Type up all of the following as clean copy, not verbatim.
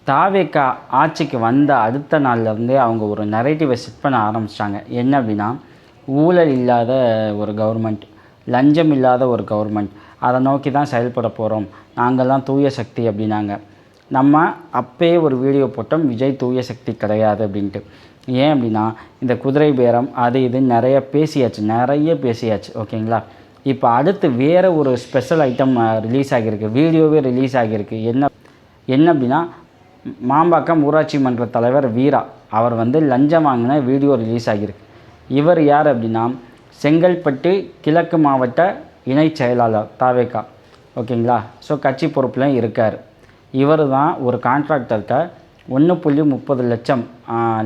தாவேக்கா ஆட்சிக்கு வந்த அடுத்த நாள்லேருந்தே அவங்க ஒரு நரேட்டிவை செட் பண்ண ஆரம்பிச்சிட்டாங்க. என்ன அப்படின்னா, ஊழல் இல்லாத ஒரு கவர்மெண்ட், லஞ்சம் இல்லாத ஒரு கவர்மெண்ட், அதை நோக்கி தான் செயல்பட போகிறோம், நாங்கள்லாம் தூய சக்தி அப்படின்னாங்க. நம்ம அப்பயே ஒரு வீடியோ போட்டோம், விஜய் தூய சக்தி கிடையாது அப்படின்ட்டு. ஏன் அப்படின்னா, இந்த குதிரை பேரம் அது இதுன்னு நிறைய பேசியாச்சு. ஓகேங்களா? இப்போ அடுத்து வேறு ஒரு ஸ்பெஷல் ஐட்டம் ரிலீஸ் ஆகியிருக்கு, வீடியோவே ரிலீஸ் ஆகியிருக்கு. என்ன அப்படின்னா, மாம்பாக்கம் ஊராட்சி மன்ற தலைவர் வீரா அவர் லஞ்சம் வாங்கின வீடியோ ரிலீஸ் ஆகியிருக்கு. இவர் யார் அப்படின்னா, செங்கல்பட்டு கிழக்கு மாவட்ட இணை செயலாளர் தாவேக்கா. ஓகேங்களா? ஸோ கட்சி பொறுப்பில் இருக்கார். இவர் தான் ஒரு கான்ட்ராக்டர்கிட்ட 1.30 லட்சம்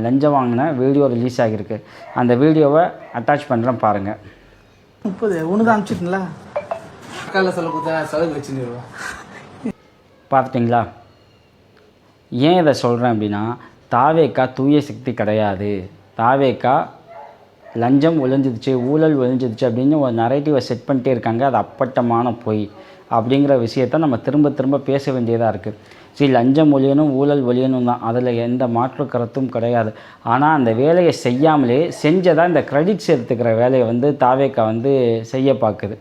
லஞ்சம் வாங்கின வீடியோ ரிலீஸ் ஆகியிருக்கு. அந்த வீடியோவை அட்டாச் பண்ணுறேன் பாருங்கள். 30 ஒன்று தான் அனுப்பிச்சிட்டுங்களா? பார்த்துட்டிங்களா? ஏன் இதை சொல்கிறேன் அப்படின்னா, தாவேக்கா தூய சக்தி கிடையாது, தாவேக்கா லஞ்சம் ஒழிஞ்சிடுச்சு, ஊழல் ஒழிஞ்சிடுச்சு அப்படின்னு ஒரு நரேட்டிவை செட் பண்ணிட்டே இருக்காங்க. அது அப்பட்டமான பொய் அப்படிங்கிற விஷயத்த நம்ம திரும்ப திரும்ப பேச வேண்டியதாக இருக்குது. சரி, லஞ்சம் ஒழியணும், ஊழல் ஒழியணும் தான், அதில் எந்த மாற்று கருத்தும் கிடையாது. ஆனால் அந்த வேலையை செய்யாமலே செஞ்சதாக இந்த கிரெடிட்ஸ் எடுத்துக்கிற வேலையை தாவேக்கா செய்ய பார்க்குது.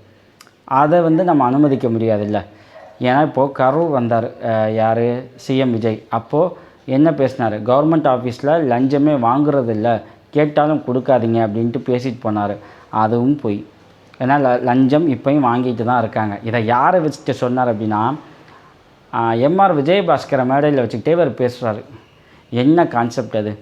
அதை நம்ம அனுமதிக்க முடியாதுல்ல. ஏன்னா இப்போது கரூர் வந்தார் யார், சிஎம் விஜய். அப்போது என்ன பேசினார், கவர்மெண்ட் ஆஃபீஸில் லஞ்சமே வாங்குறதில்ல, கேட்டாலும் கொடுக்காதீங்க அப்படின்ட்டு பேசிட்டு போனார். அதுவும் போய், ஏன்னா லஞ்சம் இப்போயும் வாங்கிட்டு தான் இருக்காங்க. இதை யாரை வச்சுட்டு சொன்னார் அப்படின்னா, எம்ஆர் விஜயபாஸ்கரை மேடையில் வச்சுக்கிட்டே இவர் பேசுகிறாரு. என்ன கான்செப்ட் அது?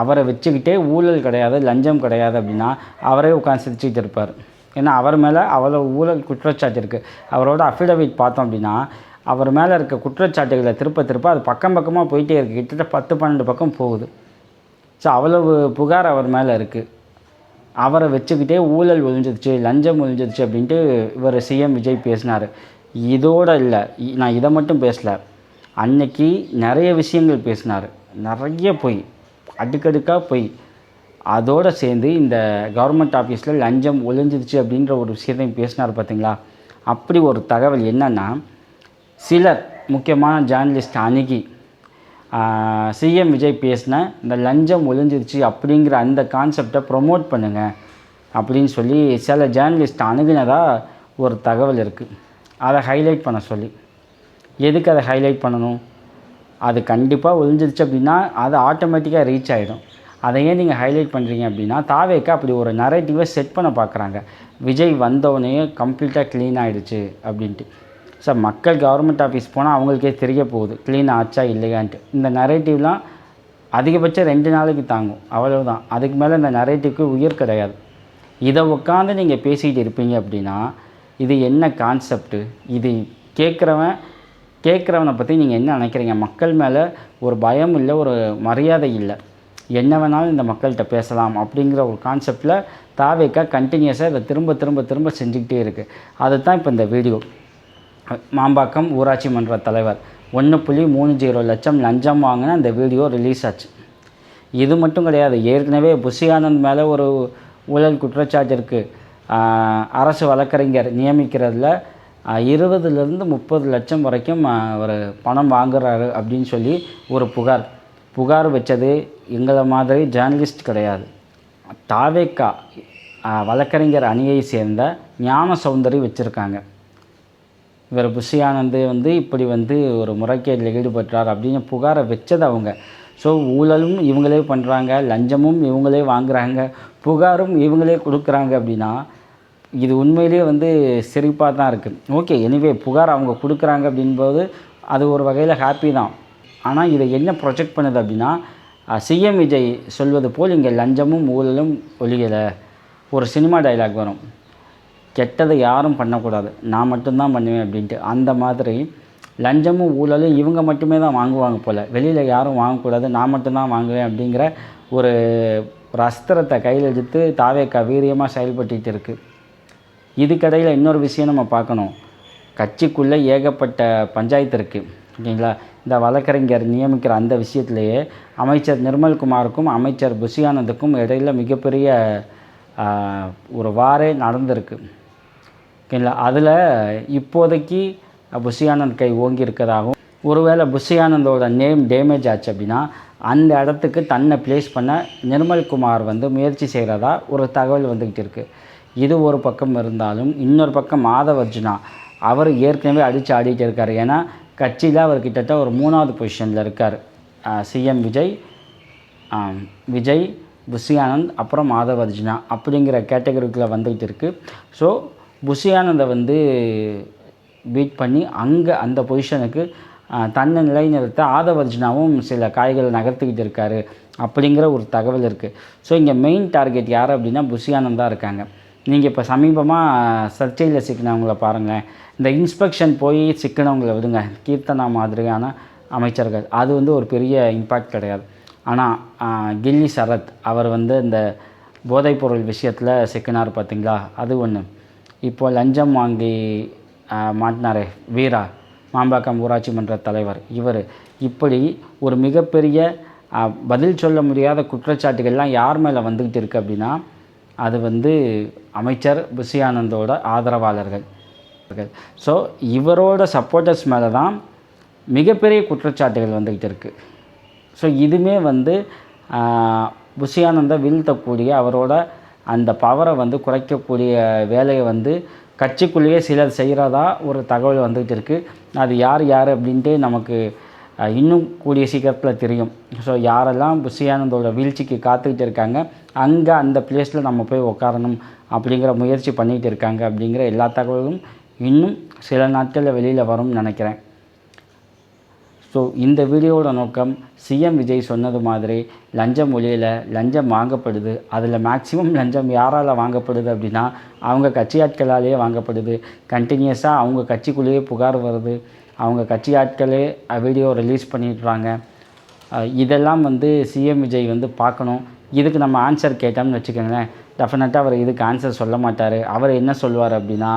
அவரை வச்சுக்கிட்டே ஊழல் கிடையாது, லஞ்சம் கிடையாது அப்படின்னா அவரே உட்காந்து சிரிச்சுக்கிட்டு இருப்பார். ஏன்னா அவர் மேலே அவ்வளோ ஊழல் குற்றச்சாட்டு இருக்குது. அவரோட அஃபிடவிட் பார்த்தோம் அப்படின்னா, அவர் மேலே இருக்க குற்றச்சாட்டுகளை திருப்ப அது பக்கமாக போயிட்டே இருக்குது. கிட்டத்தட்ட 10-12 பக்கம் போகுது. ஸோ அவ்வளவு புகார் அவர் மேலே இருக்குது. அவரை வச்சுக்கிட்டே ஊழல் ஒழிஞ்சிருச்சு, லஞ்சம் ஒழிஞ்சிருச்சு அப்படின்ட்டு இவர் சிஎம் விஜய் பேசினார். இதோடு இல்லை, நான் இதை மட்டும் பேசலை, அன்னைக்கு நிறைய விஷயங்கள் பேசினார். நிறைய பொய், அடுக்கடுக்காக பொய். அதோடு சேர்ந்து இந்த கவர்மெண்ட் ஆஃபீஸில் லஞ்சம் ஒழிஞ்சிருச்சு அப்படின்ற ஒரு விஷயத்தையும் பேசினார். பார்த்தீங்களா? அப்படி ஒரு தகவல் என்னென்னா, சிலர் முக்கியமான ஜேர்னலிஸ்ட் அணுகி சிஎம் விஜய் பேசின இந்த லஞ்சம் ஒழிஞ்சிருச்சு அப்படிங்கிற அந்த கான்செப்டை ப்ரொமோட் பண்ணுங்கள் அப்படின்னு சொல்லி சில ஜேர்னலிஸ்ட் அணுகினதாக ஒரு தகவல் இருக்குது. அதை ஹைலைட் பண்ண சொல்லி. எதுக்கு அதை ஹைலைட் பண்ணணும்? அது கண்டிப்பாக ஒழிஞ்சிருச்சு அப்படின்னா அது ஆட்டோமேட்டிக்காக ரீச் ஆகிடும். அதை ஏன் நீங்கள் ஹைலைட் பண்ணுறீங்க அப்படின்னா, தாவேக்கா அப்படி ஒரு நரேட்டிவை செட் பண்ண பார்க்குறாங்க. விஜய் வந்தோடனே கம்ப்ளீட்டாக க்ளீன் ஆகிடுச்சு அப்படின்ட்டு. ஸோ மக்கள் கவர்மெண்ட் ஆஃபீஸ் போனால் அவங்களுக்கே தெரிய போகுது க்ளீன் ஆச்சா இல்லையான்ட்டு. இந்த நரேட்டிவ்லாம் அதிகபட்சம் 2 நாளைக்கு தாங்கும், அவ்வளவுதான். அதுக்கு மேலே இந்த நரேட்டிவ்க்கு உயிர் கிடையாது. இதை உட்காந்து நீங்கள் பேசிகிட்டு இருப்பீங்க அப்படின்னா இது என்ன கான்செப்ட்டு? இது கேட்குறவனை பற்றி நீங்கள் என்ன நினைக்கிறீங்க? மக்கள் மேலே ஒரு பயம் இல்லை, ஒரு மரியாதை இல்லை, என்ன வேணாலும் இந்த மக்கள்கிட்ட பேசலாம் அப்படிங்கிற ஒரு கான்செப்டில் தாவேக்கா கண்டினியூஸாக இதை திரும்ப செஞ்சுக்கிட்டே இருக்குது. அதுதான் இப்போ இந்த வீடியோ. மாம்பாக்கம் ஊராட்சி மன்ற தலைவர் 1.30 லட்சம் லஞ்சம் வாங்கின அந்த வீடியோ ரிலீஸ் ஆச்சு. இது மட்டும் கிடையாது, ஏற்கனவே புஷி ஆனந்த் மேலே ஒரு ஊழல் குற்றச்சாட்டு இருக்குது. அரசு வழக்கறிஞர் நியமிக்கிறதுல 20-30 லட்சம் வரைக்கும் ஒரு பணம் வாங்குறாரு அப்படின்னு சொல்லி ஒரு புகார் வச்சது எங்களை மாதிரி ஜேர்னலிஸ்ட் கிடையாது. தாவேக்கா வழக்கறிஞர் அணியை சேர்ந்த ஞான சௌந்தரி வச்சுருக்காங்க. இவர் புஷி ஆனந்த் இப்படி ஒரு முறைகேட்டில் ஈடுபட்டார் அப்படின்னு புகாரை வச்சது அவங்க. ஸோ ஊழலும் இவங்களே பண்ணுறாங்க, லஞ்சமும் இவங்களே வாங்குகிறாங்க, புகாரும் இவங்களே கொடுக்குறாங்க அப்படின்னா இது உண்மையிலே சிரிப்பாக தான் இருக்குது. ஓகே, எனிவே புகார் அவங்க கொடுக்குறாங்க அப்படின்போது அது ஒரு வகையில் ஹாப்பி தான். ஆனால் இதை என்ன ப்ரொஜெக்ட் பண்ணுது அப்படின்னா, சிஎம் விஜய் சொல்வது போல் இங்கே லஞ்சமும் ஊழலும் ஒழியலை. ஒரு சினிமா டைலாக் வரும், கெட்டதை யாரும் பண்ணக்கூடாது, நான் மட்டும்தான் பண்ணுவேன் அப்படின்ட்டு. அந்த மாதிரி லஞ்சமும் ஊழலும் இவங்க மட்டுமே தான் வாங்குவாங்க போல், வெளியில் யாரும் வாங்கக்கூடாது, நான் மட்டும்தான் வாங்குவேன் அப்படிங்கிற ஒரு அஸ்திரத்தை கையில் எடுத்து தாவேக்கா வீரியமாக செயல்பட்டு இருக்குது. இதுக்கடையில் இன்னொரு விஷயம் நம்ம பார்க்கணும். கட்சிக்குள்ளே ஏகப்பட்ட பஞ்சாயத்து இருக்குது, ஓகேங்களா? இந்த வழக்கறிஞர் நியமிக்கிற அந்த விஷயத்துலேயே அமைச்சர் நிர்மல்குமாருக்கும் அமைச்சர் புஷி ஆனந்துக்கும் இடையில் மிகப்பெரிய ஒரு வாரே நடந்திருக்கு, ஓகேங்களா? அதில் இப்போதைக்கு புஷி ஆனந்த் கை ஓங்கி இருக்கிறதாகவும் ஒருவேளை புஷி ஆனந்தோட நேம் டேமேஜ் ஆச்சு அப்படின்னா அந்த இடத்துக்கு தன்னை ப்ளேஸ் பண்ண நிர்மல்குமார் வந்து முயற்சி செய்கிறதா ஒரு தகவல் வந்துக்கிட்டு இருக்குது. இது ஒரு பக்கம் இருந்தாலும் இன்னொரு பக்கம் மாதவ் அர்ஜுனா அவர் ஏற்கனவே அடித்து ஆடிட்டு இருக்கார். ஏன்னா கட்சியில் அவர் கிட்டத்தட்ட ஒரு 3வது பொசிஷனில் இருக்கார். சிஎம் விஜய், புஷி ஆனந்த், அப்புறம் மாதவ் அர்ஜுனா அப்படிங்கிற கேட்டகரிக்குள்ளே வந்துக்கிட்டு இருக்குது. ஸோ புஷி ஆனந்தை வந்து பீட் பண்ணி அங்கே அந்த பொசிஷனுக்கு தன்னை நிலைநிறுத்த ஆதவ் அர்ஜுனாவும் சில காய்களை நகர்த்திக்கிட்டு இருக்காரு அப்படிங்கிற ஒரு தகவல் இருக்குது. ஸோ இங்கே மெயின் டார்கெட் யார் அப்படின்னா புஷி ஆனந்த் தான் இருக்காங்க. நீங்கள் இப்போ சமீபமாக சர்ச்சையில் சிக்கினவங்கள பாருங்களேன். இந்த இன்ஸ்பெக்ஷன் போய் சிக்கினவங்கள விடுங்க, கீர்த்தனா மாதிரியான அமைச்சர்கள், அது வந்து ஒரு பெரிய இம்பேக்ட் கிடையாது. ஆனால் கில்லி சரத் அவர் வந்து இந்த போதைப்பொருள் விஷயத்தில் சிக்கினார் பார்த்திங்களா, அது ஒன்று. இப்போது லஞ்சம் வாங்கி மாட்டினாரே வீரா, மாம்பாக்கம் ஊராட்சி மன்ற தலைவர், இவர், இப்படி ஒரு மிகப்பெரிய பதில் சொல்ல முடியாத குற்றச்சாட்டுகள்லாம் யார் மேலே வந்துக்கிட்டு இருக்குது அப்படின்னா அது வந்து அமைச்சர் புஷி ஆனந்தோட ஆதரவாளர்கள். ஸோ இவரோட சப்போர்ட்டர்ஸ் மேலே தான் மிகப்பெரிய குற்றச்சாட்டுகள் வந்துக்கிட்டு இருக்குது. ஸோ இதுவுமே வந்து புஷி ஆனந்தை வீழ்த்தக்கூடிய, அவரோட அந்த பவரை வந்து குறைக்கக்கூடிய வேலையை வந்து கட்சிக்குள்ளேயே சிலர் செய்கிறதா ஒரு தகவல் வந்துகிட்டு இருக்குது. அது யார் அப்படின்ட்டு நமக்கு இன்னும் கூடிய சீக்கிரத்தில் தெரியும். ஸோ யாரெல்லாம் புஷி ஆனந்தோட வீழ்ச்சிக்கு காத்துக்கிட்டு இருக்காங்க, அங்கே அந்த பிளேஸில் நம்ம போய் உட்காரணும் அப்படிங்கிற முயற்சி பண்ணிகிட்டு இருக்காங்க அப்படிங்கிற எல்லா தகவலும் இன்னும் சில நாட்களில் வெளியில் வரும்னு நினைக்கிறேன். ஸோ இந்த வீடியோவோட நோக்கம், சிஎம் விஜய் சொன்னது மாதிரி லஞ்சம் ஒழியல, லஞ்சம் வாங்கப்படுது. அதில் மேக்ஸிமம் லஞ்சம் யாரால் வாங்கப்படுது அப்படின்னா அவங்க கட்சி ஆட்களாலேயே வாங்கப்படுது. கண்டினியூஸாக அவங்க கட்சிக்குள்ளேயே புகார் வருது, அவங்க கட்சி ஆட்களே வீடியோ ரிலீஸ் பண்ணிடுறாங்க. இதெல்லாம் வந்து சிஎம் விஜய் வந்து பார்க்கணும். இதுக்கு நம்ம ஆன்சர் கேட்டோம்னு வச்சுக்கோங்களேன், டெஃபினட்டாக அவர் இதுக்கு ஆன்சர் சொல்ல மாட்டார். அவர் என்ன சொல்வார் அப்படின்னா,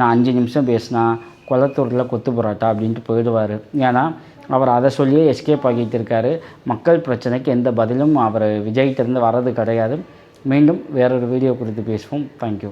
நான் 5 நிமிஷம் பேசினா கொளத்தூரில் கொத்து புரோட்டா அப்படின்ட்டு போயிடுவார். ஏன்னா அவர் அதை சொல்லியே எஸ்கேப் ஆகிட்டு இருக்கார். மக்கள் பிரச்சனைக்கு எந்த பதிலும் அவர் விஜய்கிட்டேருந்து வர்றது கிடையாது. மீண்டும் வேறொரு வீடியோ குறித்து பேசுவோம். தேங்க்யூ.